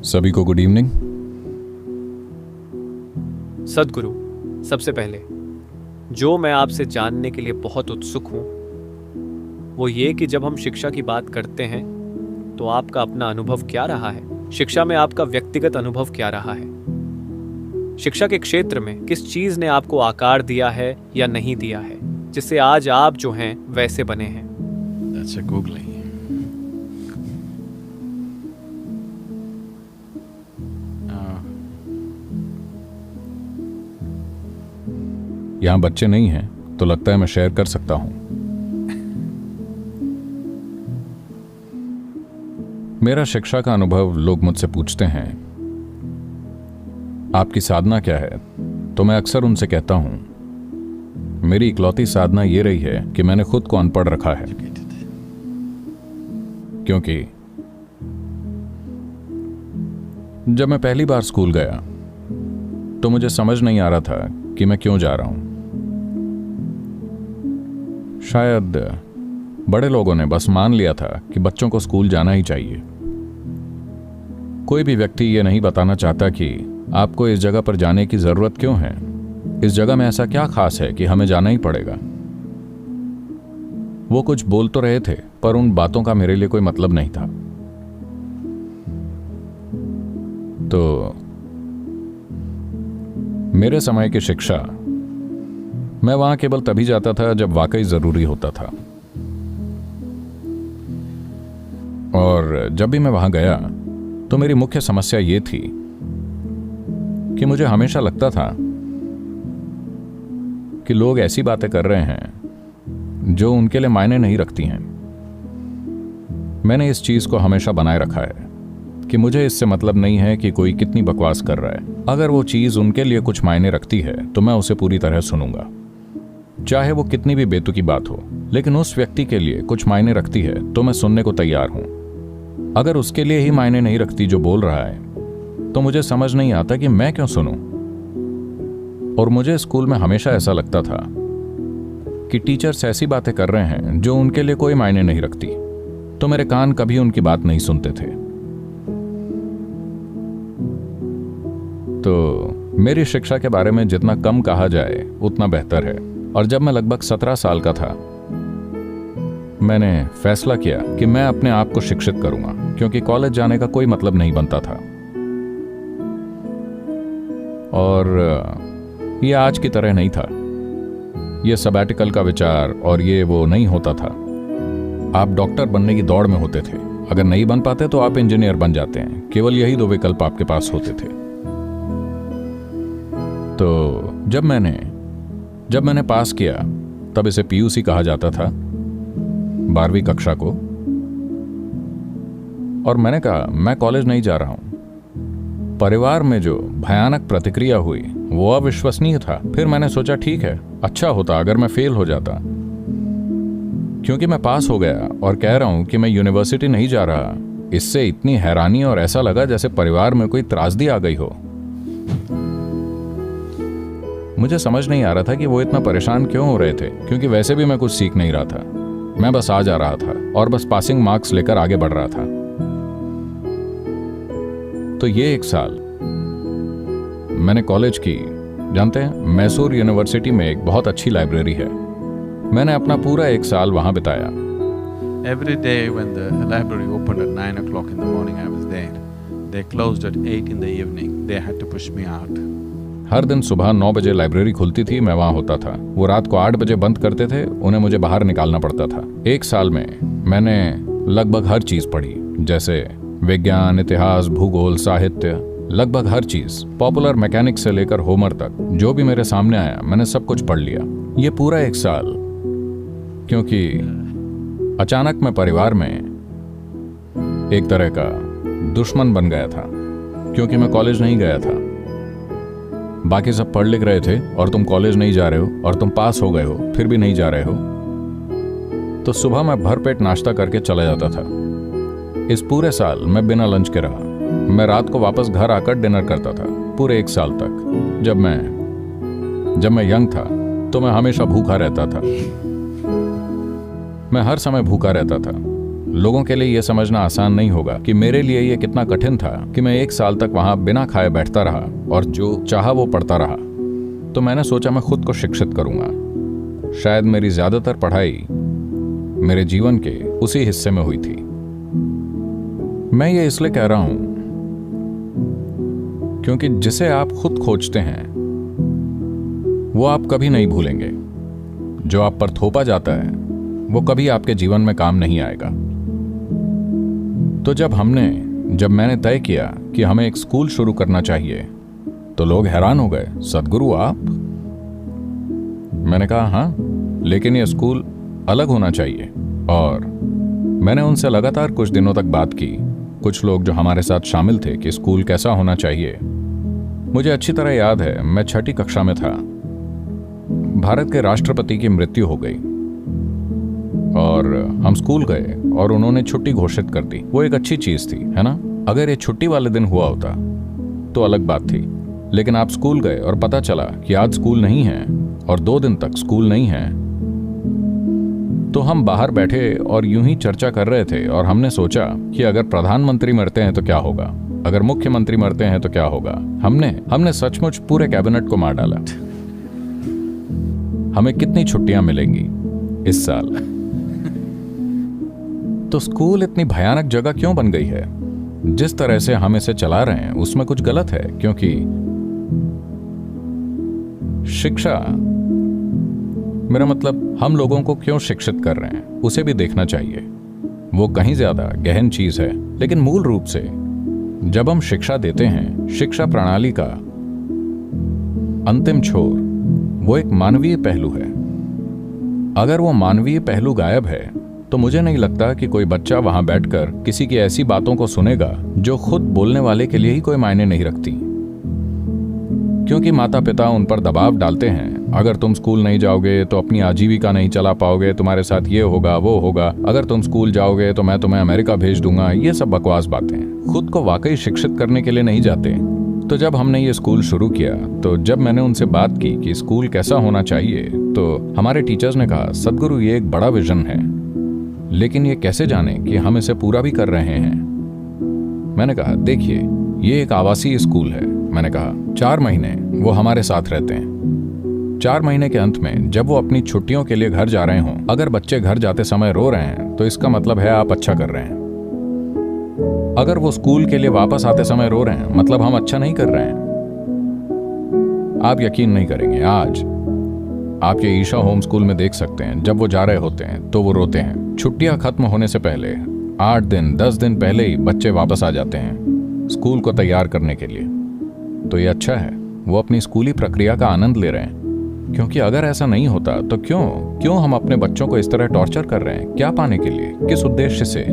सभी को good evening. सद्गुरु, सबसे पहले जो मैं आपसे जानने के लिए बहुत उत्सुक हूं वो ये कि जब हम शिक्षा की बात करते हैं तो आपका अपना अनुभव क्या रहा है? शिक्षा में आपका व्यक्तिगत अनुभव क्या रहा है? शिक्षा के क्षेत्र में किस चीज ने आपको आकार दिया है या नहीं दिया है जिससे आज आप जो हैं वैसे बने हैं? That's a googly. यहाँ बच्चे नहीं हैं तो लगता है मैं शेयर कर सकता हूं। मेरा शिक्षा का अनुभव लोग मुझसे पूछते हैं आपकी साधना क्या है, तो मैं अक्सर उनसे कहता हूं मेरी इकलौती साधना ये रही है कि मैंने खुद को अनपढ़ रखा है। क्योंकि जब मैं पहली बार स्कूल गया तो मुझे समझ नहीं आ रहा था कि मैं क्यों जा रहा हूं। शायद बड़े लोगों ने बस मान लिया था कि बच्चों को स्कूल जाना ही चाहिए। कोई भी व्यक्ति ये नहीं बताना चाहता कि आपको इस जगह पर जाने की जरूरत क्यों है, इस जगह में ऐसा क्या खास है कि हमें जाना ही पड़ेगा। वो कुछ बोल तो रहे थे पर उन बातों का मेरे लिए कोई मतलब नहीं था। तो मेरे समय की शिक्षा मैं वहां केवल तभी जाता था जब वाकई जरूरी होता था। और जब भी मैं वहां गया तो मेरी मुख्य समस्या यह थी कि मुझे हमेशा लगता था कि लोग ऐसी बातें कर रहे हैं जो उनके लिए मायने नहीं रखती हैं। मैंने इस चीज को हमेशा बनाए रखा है कि मुझे इससे मतलब नहीं है कि कोई कितनी बकवास कर रहा है। अगर वो चीज उनके लिए कुछ मायने रखती है तो मैं उसे पूरी तरह सुनूंगा, चाहे वो कितनी भी बेतुकी बात हो। लेकिन उस व्यक्ति के लिए कुछ मायने रखती है तो मैं सुनने को तैयार हूं। अगर उसके लिए ही मायने नहीं रखती जो बोल रहा है तो मुझे समझ नहीं आता कि मैं क्यों सुनूं। और मुझे स्कूल में हमेशा ऐसा लगता था कि टीचर्स ऐसी बातें कर रहे हैं जो उनके लिए कोई मायने नहीं रखती, तो मेरे कान कभी उनकी बात नहीं सुनते थे। तो मेरी शिक्षा के बारे में जितना कम कहा जाए उतना बेहतर है। और जब मैं लगभग 17 साल का था मैंने फैसला किया कि मैं अपने आप को शिक्षित करूंगा, क्योंकि कॉलेज जाने का कोई मतलब नहीं बनता था। और ये आज की तरह नहीं था। ये सबैटिकल का विचार और ये वो नहीं होता था। आप डॉक्टर बनने की दौड़ में होते थे, अगर नहीं बन पाते तो आप इंजीनियर बन जाते हैं। केवल यही दो विकल्प आपके पास होते थे। तो जब मैंने पास किया तब इसे पीयूसी कहा जाता था, 12वीं कक्षा को। और मैंने कहा मैं कॉलेज नहीं जा रहा हूं। परिवार में जो भयानक प्रतिक्रिया हुई वो अविश्वसनीय था। फिर मैंने सोचा ठीक है, अच्छा होता अगर मैं फेल हो जाता, क्योंकि मैं पास हो गया और कह रहा हूं कि मैं यूनिवर्सिटी नहीं जा रहा। इससे इतनी हैरानी और ऐसा लगा जैसे परिवार में कोई त्रासदी आ गई हो। मुझे समझ नहीं आ रहा था कि वो इतना परेशान क्यों हो रहे थे, क्योंकि वैसे भी मैं कुछ सीख नहीं रहा था। मैं बस आ जा रहा था और बस पासिंग मार्क्स लेकर आगे बढ़ रहा था। तो ये 1 साल मैंने कॉलेज की, जानते हैं, मैसूर यूनिवर्सिटी में एक बहुत अच्छी लाइब्रेरी है। मैंने अपना पूरा 1 साल वहां बिताया। Every day when the library opened at 9 o'clock in the morning, I was there. They closed at 8 in the evening. They had to push me out. हर दिन सुबह 9 बजे लाइब्रेरी खुलती थी, मैं वहां होता था। वो रात को 8 बजे बंद करते थे, उन्हें मुझे बाहर निकालना पड़ता था। 1 साल में मैंने लगभग हर चीज पढ़ी, जैसे विज्ञान, इतिहास, भूगोल, साहित्य, लगभग हर चीज। पॉपुलर मैकेनिक्स से लेकर होमर तक जो भी मेरे सामने आया मैंने सब कुछ पढ़ लिया। ये पूरा 1 साल, क्योंकि अचानक मैं परिवार में एक तरह का दुश्मन बन गया था, क्योंकि मैं कॉलेज नहीं गया था। बाकी सब पढ़ लिख रहे थे और तुम कॉलेज नहीं जा रहे हो, और तुम पास हो गए हो फिर भी नहीं जा रहे हो। तो सुबह मैं भरपेट नाश्ता करके चला जाता था। इस पूरे साल मैं बिना लंच के रहा। मैं रात को वापस घर आकर डिनर करता था, पूरे 1 साल तक। जब मैं यंग था तो मैं हमेशा भूखा रहता था। मैं हर समय भूखा रहता था लोगों के लिए यह समझना आसान नहीं होगा कि मेरे लिए यह कितना कठिन था कि मैं 1 साल तक वहां बिना खाए बैठता रहा और जो चाहा वो पढ़ता रहा। तो मैंने सोचा मैं खुद को शिक्षित करूंगा। शायद मेरी ज्यादातर पढ़ाई मेरे जीवन के उसी हिस्से में हुई थी। मैं ये इसलिए कह रहा हूं क्योंकि जिसे आप खुद खोजते हैं वो आप कभी नहीं भूलेंगे। जो आप पर थोपा जाता है वो कभी आपके जीवन में काम नहीं आएगा। तो जब मैंने तय किया कि हमें एक स्कूल शुरू करना चाहिए तो लोग हैरान हो गए, सदगुरु आप? मैंने कहा हाँ, लेकिन यह स्कूल अलग होना चाहिए। और मैंने उनसे लगातार कुछ दिनों तक बात की, कुछ लोग जो हमारे साथ शामिल थे, कि स्कूल कैसा होना चाहिए। मुझे अच्छी तरह याद है, मैं 6ठी कक्षा में था। भारत के राष्ट्रपति की मृत्यु हो गई और हम स्कूल गए और उन्होंने छुट्टी घोषित कर दी। वो एक अच्छी चीज थी, है ना? अगर ये छुट्टी वाले दिन हुआ होता तो अलग बात थी, लेकिन आप स्कूल गए और पता चला कि आज स्कूल नहीं है और 2 दिन तक स्कूल नहीं है। तो हम बाहर बैठे और यूं ही चर्चा कर रहे थे और हमने सोचा कि अगर प्रधानमंत्री मरते हैं तो क्या होगा, अगर मुख्यमंत्री मरते हैं तो क्या होगा। हमने सचमुच पूरे कैबिनेट को मार डाला। हमें कितनी छुट्टियां मिलेंगी इस साल? तो स्कूल इतनी भयानक जगह क्यों बन गई है? जिस तरह से हम इसे चला रहे हैं उसमें कुछ गलत है, क्योंकि शिक्षा, मेरा मतलब हम लोगों को क्यों शिक्षित कर रहे हैं उसे भी देखना चाहिए। वो कहीं ज्यादा गहन चीज है, लेकिन मूल रूप से जब हम शिक्षा देते हैं, शिक्षा प्रणाली का अंतिम छोर वो एक मानवीय पहलू है। अगर वो मानवीय पहलू गायब है तो मुझे नहीं लगता कि कोई बच्चा वहां बैठकर किसी की ऐसी बातों को सुनेगा जो खुद बोलने वाले के लिए ही कोई मायने नहीं रखती। क्योंकि माता पिता उन पर दबाव डालते हैं, अगर तुम स्कूल नहीं जाओगे तो अपनी आजीविका नहीं चला पाओगे, तुम्हारे साथ ये होगा वो होगा, अगर तुम स्कूल जाओगे तो मैं तुम्हें अमेरिका भेज दूंगा। ये सब बकवास बातें, खुद को वाकई शिक्षित करने के लिए नहीं जाते। तो जब हमने ये स्कूल शुरू किया, तो जब मैंने उनसे बात की कि स्कूल कैसा होना चाहिए, तो हमारे टीचर्स ने कहा, सदगुरु ये एक बड़ा विजन है, लेकिन ये कैसे जाने कि हम इसे पूरा भी कर रहे हैं। मैंने कहा देखिए, ये एक आवासीय स्कूल है। मैंने कहा 4 महीने वो हमारे साथ रहते हैं। 4 महीने के अंत में जब वो अपनी छुट्टियों के लिए घर जा रहे हों, अगर बच्चे घर जाते समय रो रहे हैं तो इसका मतलब है आप अच्छा कर रहे हैं। अगर वो स्कूल के लिए वापस आते समय रो रहे हैं, मतलब हम अच्छा नहीं कर रहे हैं। आप यकीन नहीं करेंगे, आज आप ये ईशा होम स्कूल में देख सकते हैं, जब वो जा रहे होते हैं तो वो रोते हैं। छुट्टियां खत्म होने से पहले 8 दिन 10 दिन पहले ही बच्चे वापस आ जाते हैं स्कूल को तैयार करने के लिए। तो ये अच्छा है, वो अपनी स्कूली प्रक्रिया का आनंद ले रहे हैं। क्योंकि अगर ऐसा नहीं होता तो क्यों हम अपने बच्चों को इस तरह टॉर्चर कर रहे हैं? क्या पाने के लिए, किस उद्देश्य से?